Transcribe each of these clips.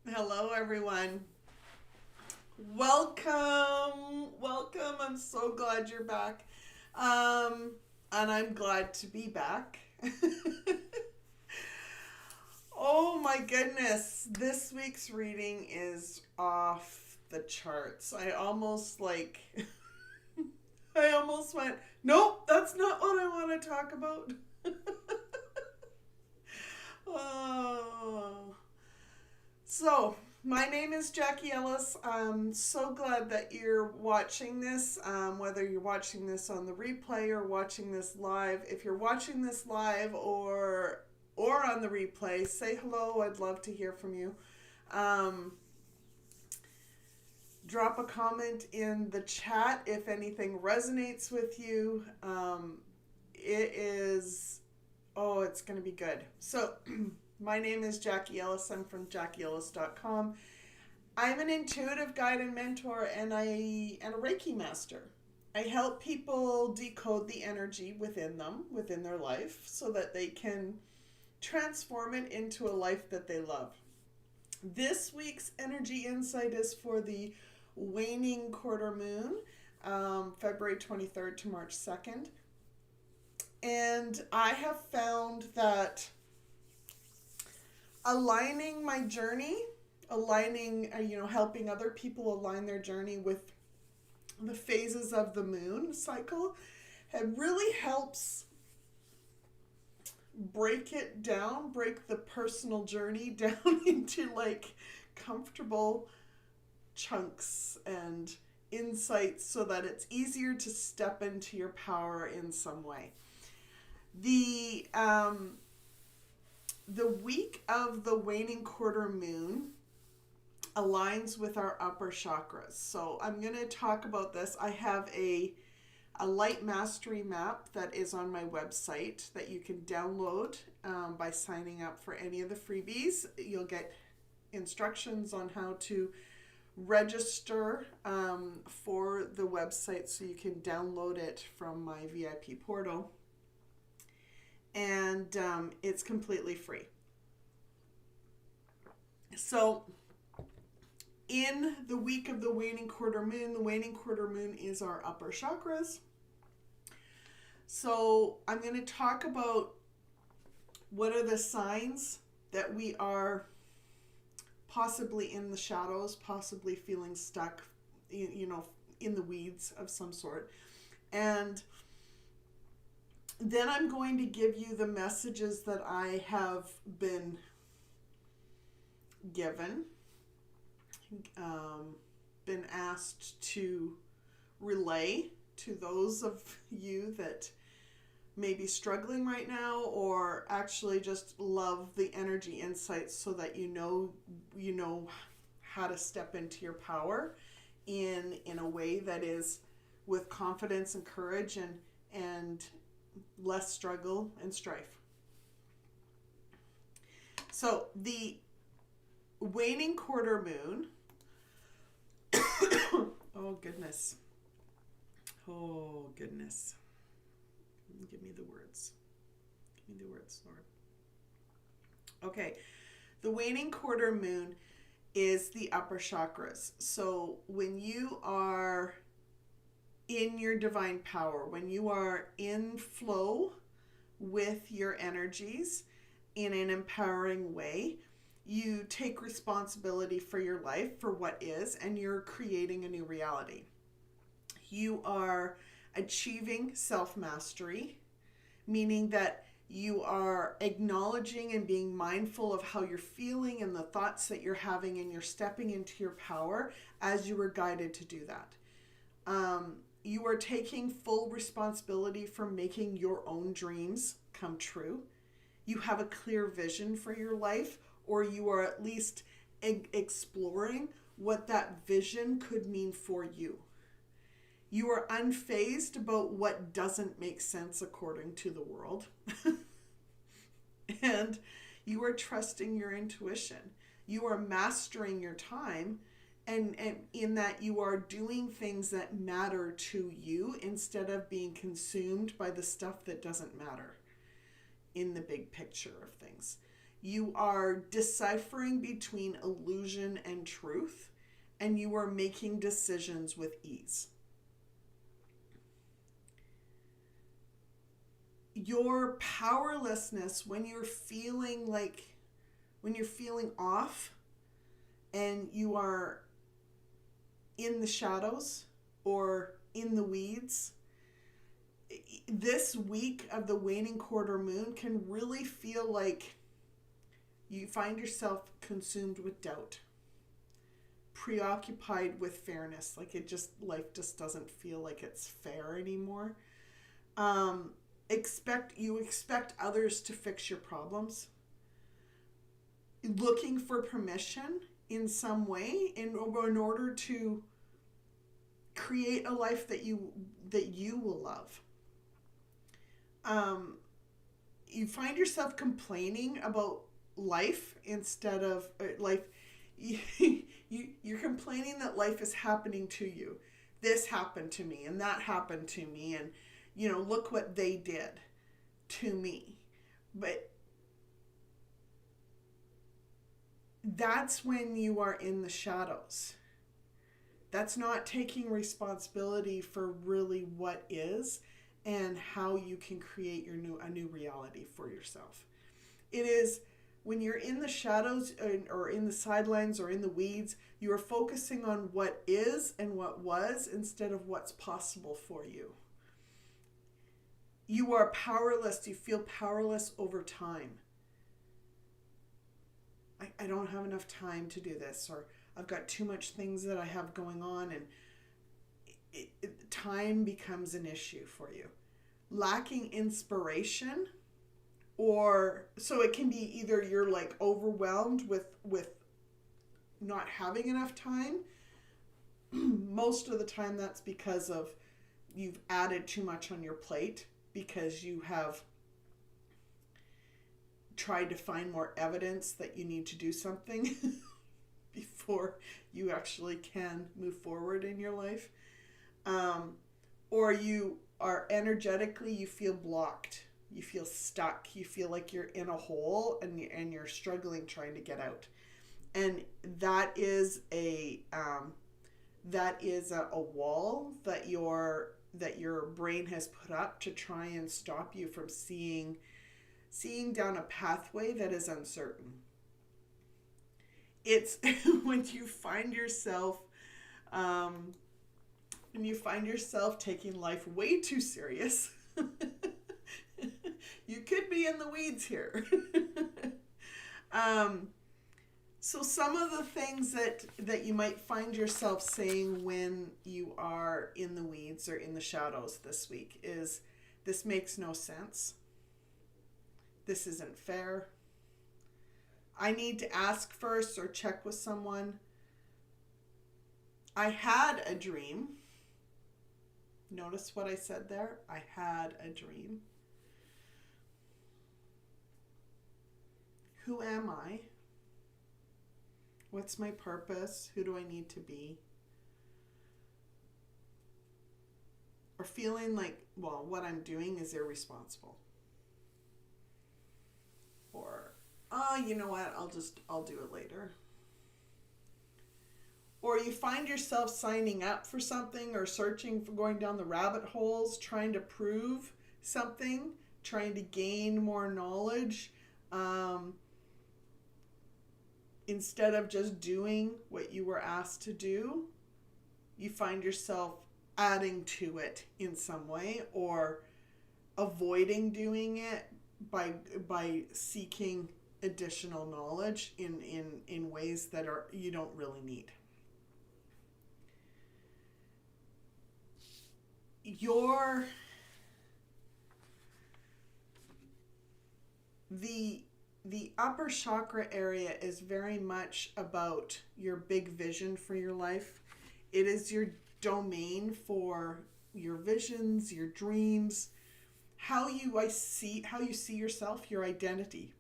Hello, everyone. Welcome. Welcome. I'm so glad you're back. And I'm glad to be back. Oh my goodness. This week's reading is off the charts. I almost went, nope, that's not what I want to talk about. Oh. So, my name is Jackie Ellis. I'm so glad that you're watching this, whether you're watching this on the replay or watching this live. If you're watching this live or on the replay, say hello. I'd love to hear from you. Um, Drop a comment in the chat if anything resonates with you. It is, oh, it's going to be good. So, my name is Jackie Ellis. I'm from JackieEllis.com. I'm an intuitive guide and mentor and a Reiki master. I help people decode the energy within them, within their life, so that they can transform it into a life that they love. This week's energy insight is for the waning quarter moon, February 23rd to March 2nd. And I have found that aligning my journey, helping other people align their journey with the phases of the moon cycle, it really helps break it down, break the personal journey down into like comfortable chunks and insights so that it's easier to step into your power in some way. The week of the waning quarter moon aligns with our upper chakras. So I'm going to talk about this. I have a light mastery map that is on my website that you can download by signing up for any of the freebies. You'll get instructions on how to register for the website so you can download it from my VIP portal. And it's completely free. So in the week of the waning quarter moon is our upper chakras. So I'm going to talk about what are the signs that we are possibly in the shadows, possibly feeling stuck, in the weeds of some sort. And then I'm going to give you the messages that I have been given, been asked to relay to those of you that may be struggling right now, or actually just love the energy insights so that you know how to step into your power in a way that is with confidence and courage and less struggle and strife. So the waning quarter moon, oh goodness, give me the words, Lord. Okay, the waning quarter moon is the upper chakras. So when you are in your divine power, when you are in flow with your energies in an empowering way, you take responsibility for your life, for what is, and you're creating a new reality. You are achieving self-mastery, meaning that you are acknowledging and being mindful of how you're feeling and the thoughts that you're having, and you're stepping into your power as you were guided to do that. You are taking full responsibility for making your own dreams come true. You have a clear vision for your life, or you are at least exploring what that vision could mean for you. You are unfazed about what doesn't make sense according to the world. And you are trusting your intuition. You are mastering your time, and in that you are doing things that matter to you instead of being consumed by the stuff that doesn't matter in the big picture of things. You are deciphering between illusion and truth, and you are making decisions with ease. Your powerlessness when you're feeling off and you are in the shadows or in the weeds, this week of the waning quarter moon can really feel like you find yourself consumed with doubt, preoccupied with fairness. Like life just doesn't feel like it's fair anymore. You expect others to fix your problems. Looking for permission in some way in order to create a life that you will love. You find yourself complaining about life instead of life. You're complaining that life is happening to you. This happened to me and that happened to me, and look what they did to me. But that's when you are in the shadows. That's not taking responsibility for really what is and how you can create a new reality for yourself. It is when you're in the shadows or in the sidelines or in the weeds, you are focusing on what is and what was instead of what's possible for you. You are powerless. You feel powerless over time. I don't have enough time to do this, or I've got too much things that I have going on, and time becomes an issue for you. Lacking inspiration, or so it can be either you're like overwhelmed with not having enough time. Most of the time that's because of you've added too much on your plate, because you have tried to find more evidence that you need to do something before you actually can move forward in your life. Or you are energetically, you feel blocked. You feel stuck. You feel like you're in a hole and you're struggling trying to get out. And that is a wall that your brain has put up to try and stop you from seeing down a pathway that is uncertain. It's when you find yourself taking life way too serious. You could be in the weeds here. So some of the things that you might find yourself saying when you are in the weeds or in the shadows this week is, this makes no sense. This isn't fair. I need to ask first or check with someone. I had a dream. Notice what I said there? I had a dream. Who am I? What's my purpose? Who do I need to be? Or feeling like, well, what I'm doing is irresponsible. Or, you know what, I'll do it later. Or you find yourself signing up for something or searching for going down the rabbit holes, trying to prove something, trying to gain more knowledge, instead of just doing what you were asked to do. You find yourself adding to it in some way, or avoiding doing it by seeking additional knowledge in ways that you don't really need. The upper chakra area is very much about your big vision for your life. It is your domain for your visions, your dreams, how you see yourself, your identity.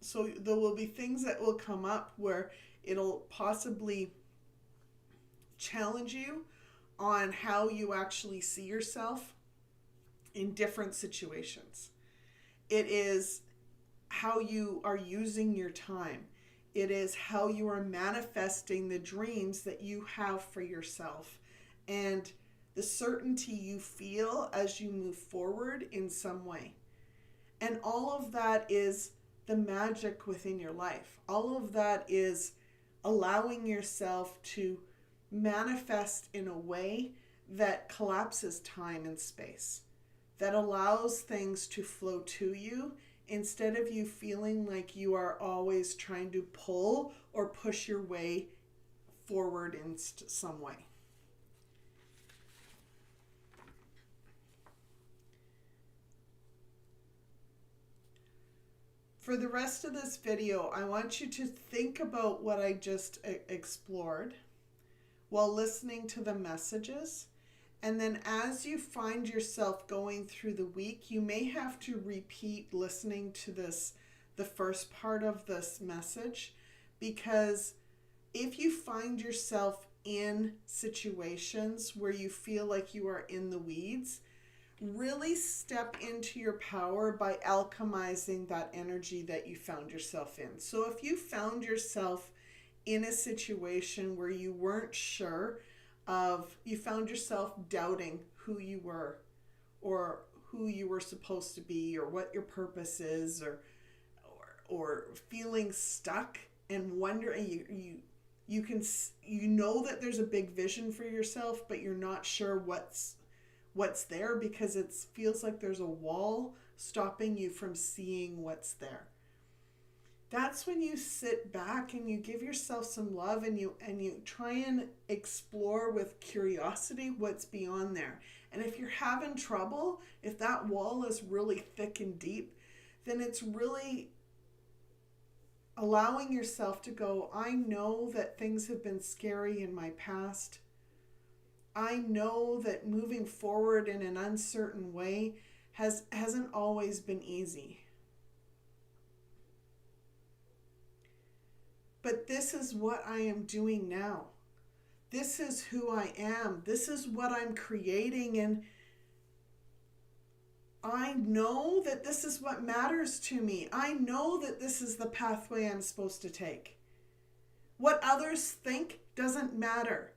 So there will be things that will come up where it'll possibly challenge you on how you actually see yourself in different situations. It is how you are using your time. It is how you are manifesting the dreams that you have for yourself and the certainty you feel as you move forward in some way. And all of that is the magic within your life. All of that is allowing yourself to manifest in a way that collapses time and space, that allows things to flow to you instead of you feeling like you are always trying to pull or push your way forward in some way. For the rest of this video, I want you to think about what I just explored while listening to the messages. And then as you find yourself going through the week, you may have to repeat listening to the first part of this message, because if you find yourself in situations where you feel like you are in the weeds, really step into your power by alchemizing that energy that you found yourself in. So if you found yourself in a situation where you weren't sure of, you found yourself doubting who you were or who you were supposed to be or what your purpose is, or feeling stuck and wondering, you know that there's a big vision for yourself, but you're not sure what's there because it feels like there's a wall stopping you from seeing what's there. That's when you sit back and you give yourself some love and you try and explore with curiosity what's beyond there. And if you're having trouble, if that wall is really thick and deep, then it's really allowing yourself to go, I know that things have been scary in my past. I know that moving forward in an uncertain way hasn't always been easy. But this is what I am doing now. This is who I am. This is what I'm creating, and I know that this is what matters to me. I know that this is the pathway I'm supposed to take. What others think doesn't matter.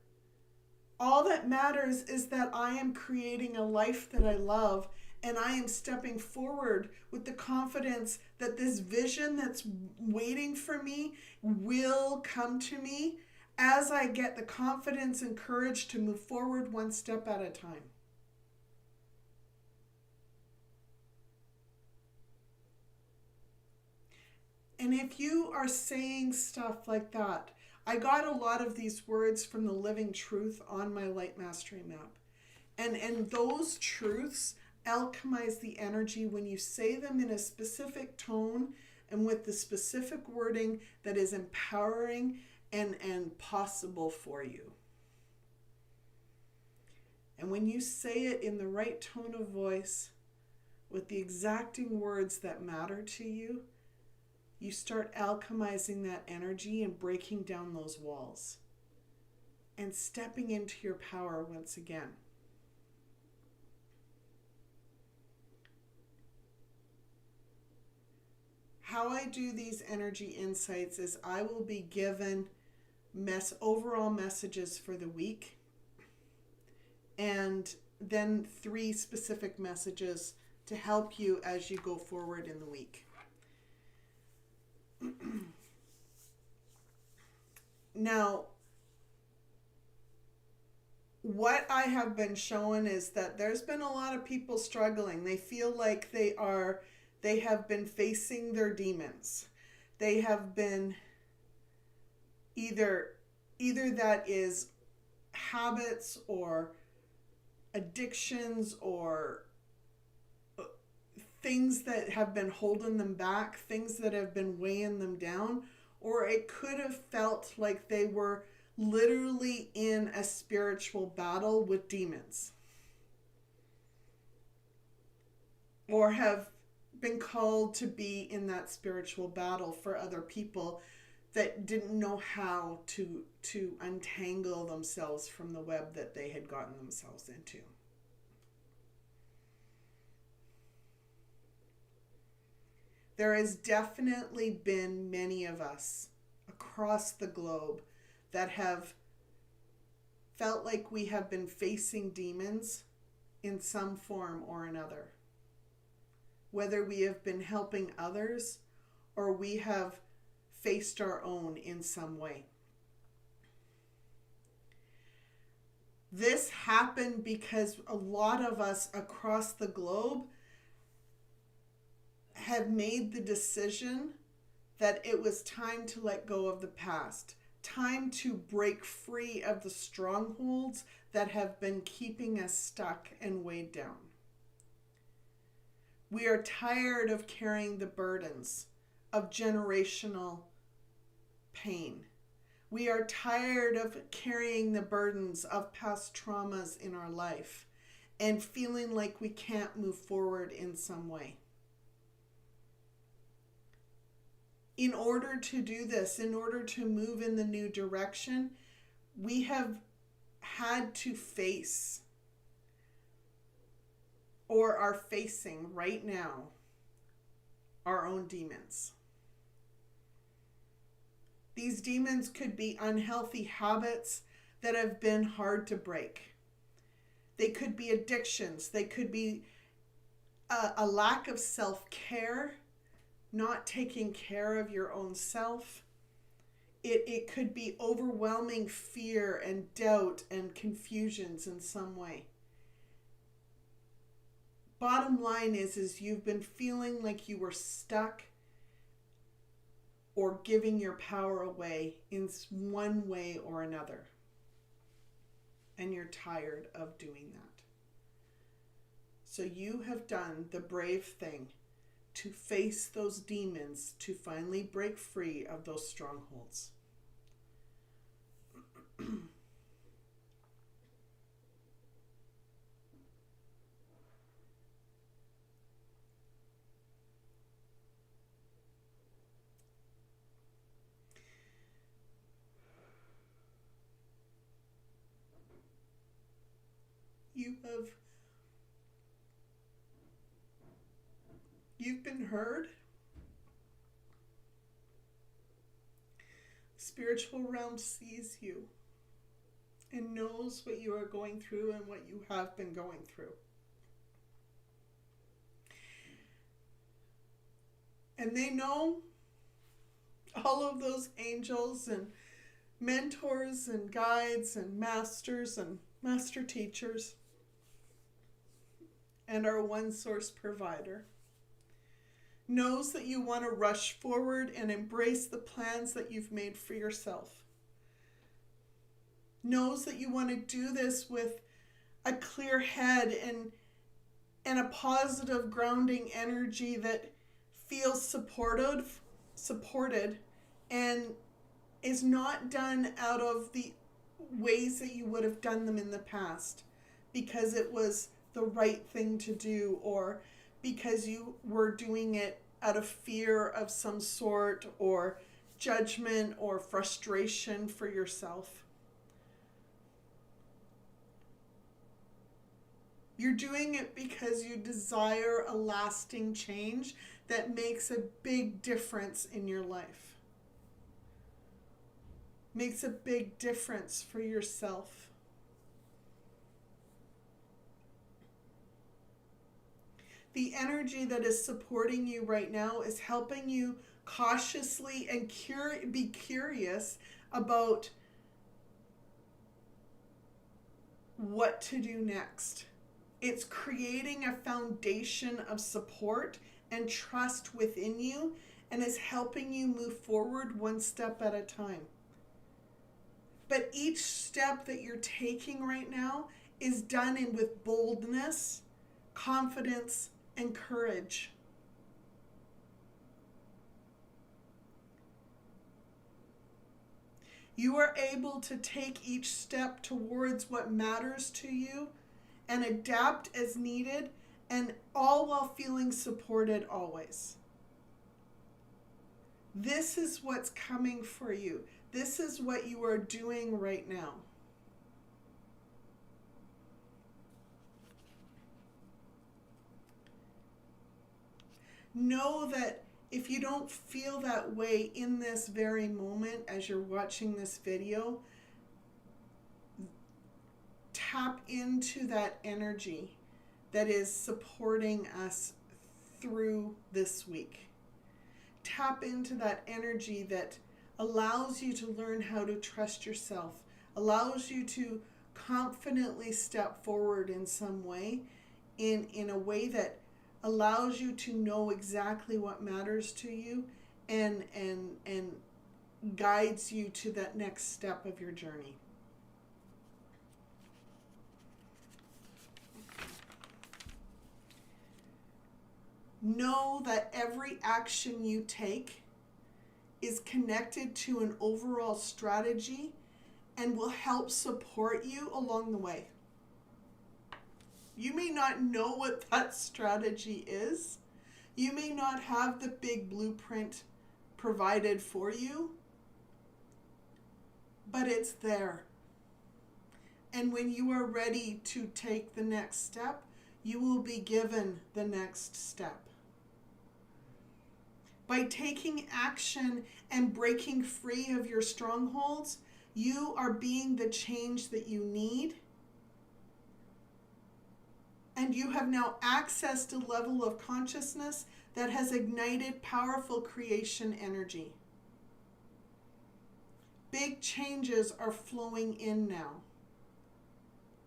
All that matters is that I am creating a life that I love, and I am stepping forward with the confidence that this vision that's waiting for me will come to me as I get the confidence and courage to move forward one step at a time. And if you are saying stuff like that, I got a lot of these words from the Living Truth on my Light Mastery map. And those truths alchemize the energy when you say them in a specific tone and with the specific wording that is empowering and possible for you. And when you say it in the right tone of voice, with the exacting words that matter to you, you start alchemizing that energy and breaking down those walls and stepping into your power once again. How I do these energy insights is I will be given overall messages for the week, and then 3 specific messages to help you as you go forward in the week. Now, what I have been shown is that there's been a lot of people struggling. They feel like they have been facing their demons. They have been either that is habits or addictions or things that have been holding them back, things that have been weighing them down, or it could have felt like they were literally in a spiritual battle with demons, or have been called to be in that spiritual battle for other people that didn't know how to untangle themselves from the web that they had gotten themselves into. There has definitely been many of us across the globe that have felt like we have been facing demons in some form or another. Whether we have been helping others or we have faced our own in some way. This happened because a lot of us across the globe have made the decision that it was time to let go of the past, time to break free of the strongholds that have been keeping us stuck and weighed down. We are tired of carrying the burdens of generational pain. We are tired of carrying the burdens of past traumas in our life and feeling like we can't move forward in some way. In order to do this, in order to move in the new direction, we have had to face or are facing right now our own demons. These demons could be unhealthy habits that have been hard to break. They could be addictions. They could be a lack of self-care, not taking care of your own self. It could be overwhelming fear and doubt and confusions in some way. Bottom line is you've been feeling like you were stuck or giving your power away in one way or another. And you're tired of doing that. So you have done the brave thing to face those demons, to finally break free of those strongholds. You've been heard. The spiritual realm sees you and knows what you are going through and what you have been going through. And they know all of those angels and mentors and guides and masters and master teachers and our one source provider knows that you want to rush forward and embrace the plans that you've made for yourself. Knows that you want to do this with a clear head and a positive grounding energy that feels supported and is not done out of the ways that you would have done them in the past because it was the right thing to do or because you were doing it out of fear of some sort or judgment or frustration for yourself. You're doing it because you desire a lasting change that makes a big difference in your life. Makes a big difference for yourself. The energy that is supporting you right now is helping you cautiously and be curious about what to do next. It's creating a foundation of support and trust within you and is helping you move forward one step at a time. But each step that you're taking right now is done with boldness, confidence, and courage. You are able to take each step towards what matters to you and adapt as needed, and all while feeling supported always. This is what's coming for you. This is what you are doing right now. Know that If you don't feel that way in this very moment as you're watching this video, tap into that energy that is supporting us through this week. Tap into that energy that allows you to learn how to trust yourself, allows you to confidently step forward in some way, in a way that allows you to know exactly what matters to you and guides you to that next step of your journey. Know that every action you take is connected to an overall strategy and will help support you along the way. You may not know what that strategy is. You may not have the big blueprint provided for you, but it's there. And when you are ready to take the next step, you will be given the next step. By taking action and breaking free of your strongholds, you are being the change that you need. And you have now accessed a level of consciousness that has ignited powerful creation energy. Big changes are flowing in now.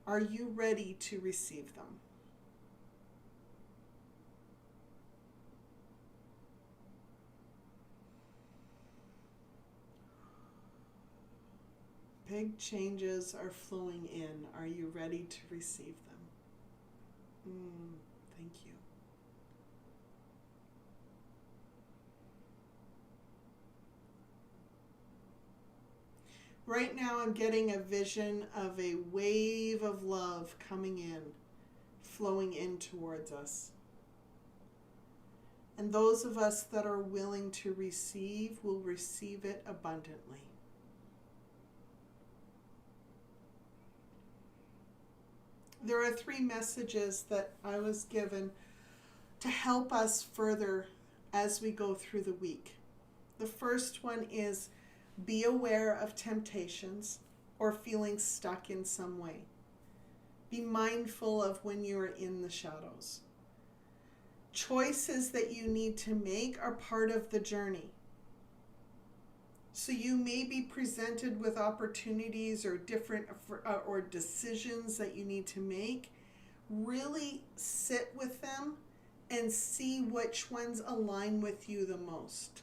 Are you ready to receive them? Big changes are flowing in. Are you ready to receive them? Thank you. Right now I'm getting a vision of a wave of love coming in, flowing in towards us. And those of us that are willing to receive will receive it abundantly. There are 3 messages that I was given to help us further as we go through the week. The first one is be aware of temptations or feeling stuck in some way. Be mindful of when you are in the shadows. Choices that you need to make are part of the journey. So you may be presented with opportunities or different or decisions that you need to make. Really sit with them and see which ones align with you the most.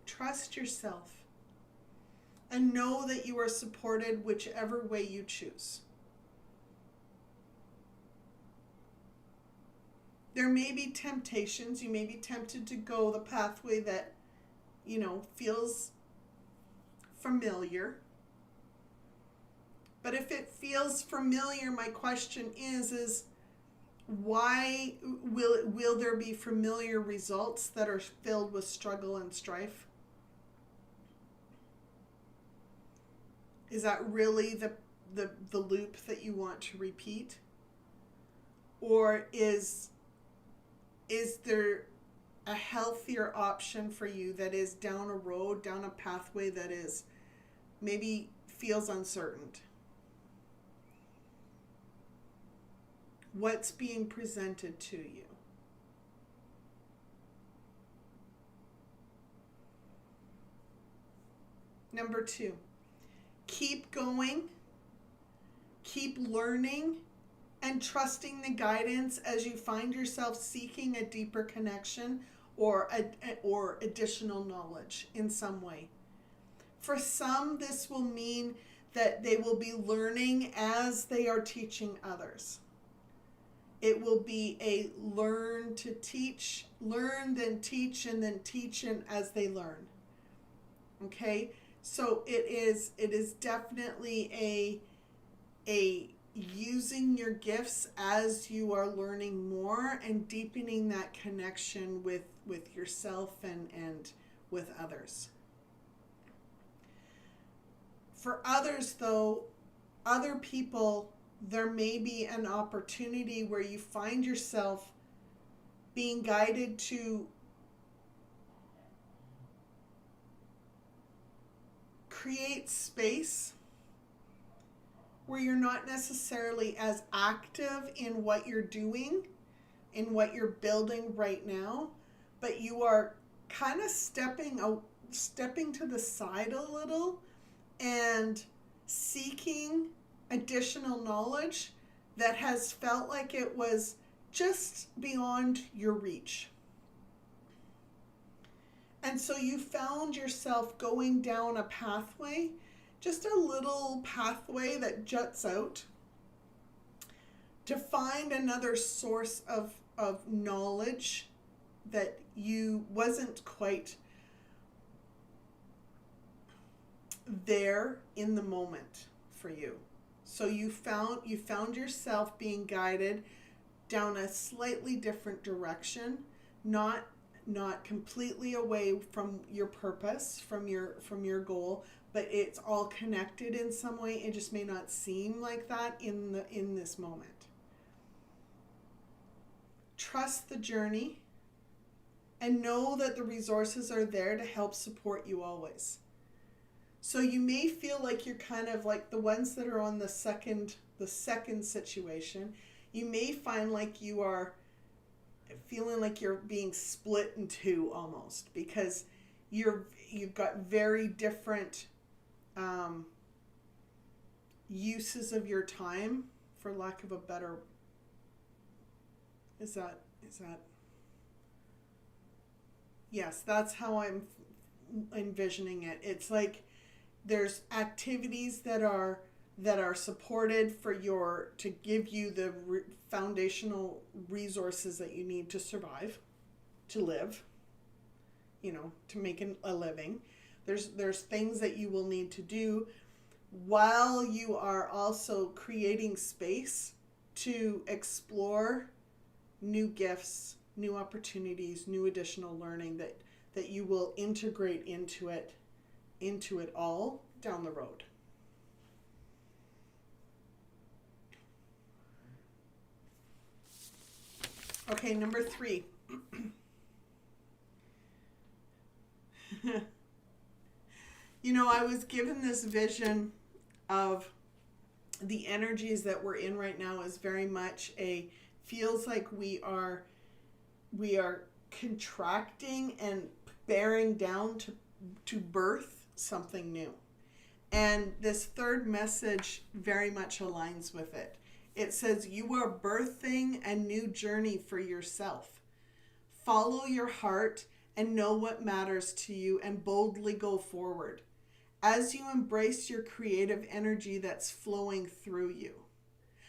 Trust yourself and know that you are supported whichever way you choose. There may be temptations. You may be tempted to go the pathway that, feels familiar. But if it feels familiar, my question is why will there be familiar results that are filled with struggle and strife? Is that really the loop that you want to repeat? Or is there a healthier option for you that is down a road, down a pathway that is maybe feels uncertain? What's being presented to you? Number 2, keep going, keep learning, and trusting the guidance as you find yourself seeking a deeper connection or additional knowledge in some way. For some, this will mean that they will be learning as they are teaching others. It will be a learn to teach, learn, then teach, and then teach and as they learn. Okay? So it is definitely a using your gifts as you are learning more and deepening that connection with yourself and with others. For others, though, other people there may be an opportunity where you find yourself being guided to create space where you're not necessarily as active in what you're doing, in what you're building right now, but you are kind of stepping to the side a little and seeking additional knowledge that has felt like it was just beyond your reach. And so you found yourself going down a pathway, just a little pathway that juts out to find another source of knowledge that you wasn't quite there in the moment for you. So you found yourself being guided down a slightly different direction, not completely away from your purpose, from your goal, but it's all connected in some way. It just may not seem like that in this moment. Trust the journey and know that the resources are there to help support you always. So you may feel like you're kind of like the ones that are on the second situation. You may find like you are feeling like you're being split in two almost, because you've got very different uses of your time, for lack of a better. Is that? Yes, that's how I'm envisioning it. It's like there's activities that are supported to give you the foundational resources that you need to survive, to live, to make a living. There's things that you will need to do while you are also creating space to explore new gifts, new opportunities, new additional learning that you will integrate into it all down the road. Okay, number 3. I was given this vision of the energies that we're in right now is very much feels like we are contracting and bearing down to birth something new. And this third message very much aligns with it. It says, you are birthing a new journey for yourself. Follow your heart and know what matters to you and boldly go forward as you embrace your creative energy that's flowing through you.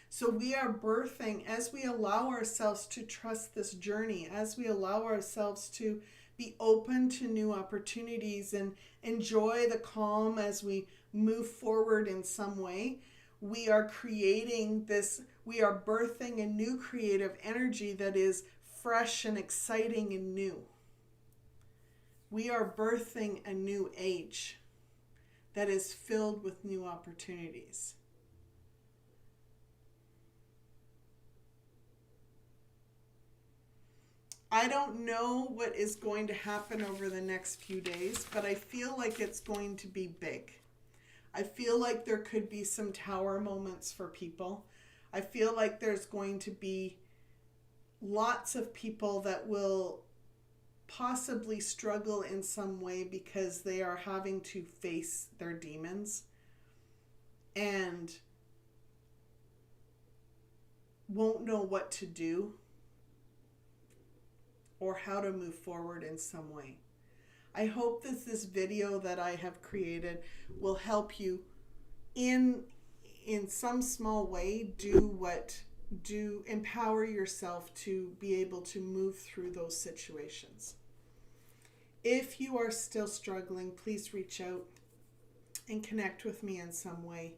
So we are birthing as we allow ourselves to trust this journey, as we allow ourselves to be open to new opportunities and enjoy the calm as we move forward in some way. We are creating this, we are birthing a new creative energy that is fresh and exciting and new. We are birthing a new age that is filled with new opportunities. I don't know what is going to happen over the next few days, but I feel like it's going to be big. I feel like there could be some tower moments for people. I feel like there's going to be lots of people that will possibly struggle in some way because they are having to face their demons and won't know what to do or how to move forward in some way. I hope that this video that I have created will help you in some small way empower yourself to be able to move through those situations. If you are still struggling, please reach out and connect with me in some way.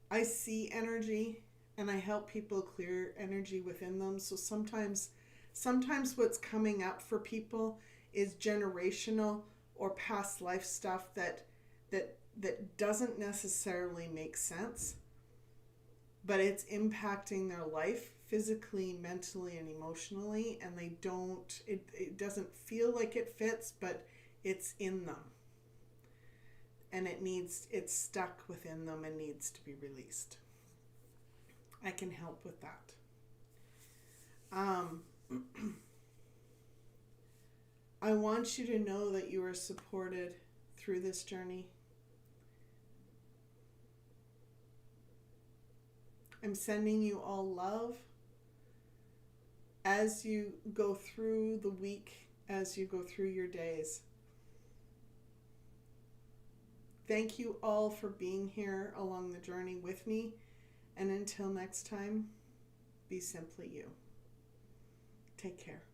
I see energy and I help people clear energy within them. So sometimes what's coming up for people is generational or past life stuff that that doesn't necessarily make sense, but it's impacting their life physically, mentally, and emotionally, and it doesn't feel like it fits, but it's in them. And it's stuck within them and needs to be released. I can help with that. I want you to know that you are supported through this journey. I'm sending you all love as you go through the week, as you go through your days. Thank you all for being here along the journey with me. And until next time, be simply you. Take care.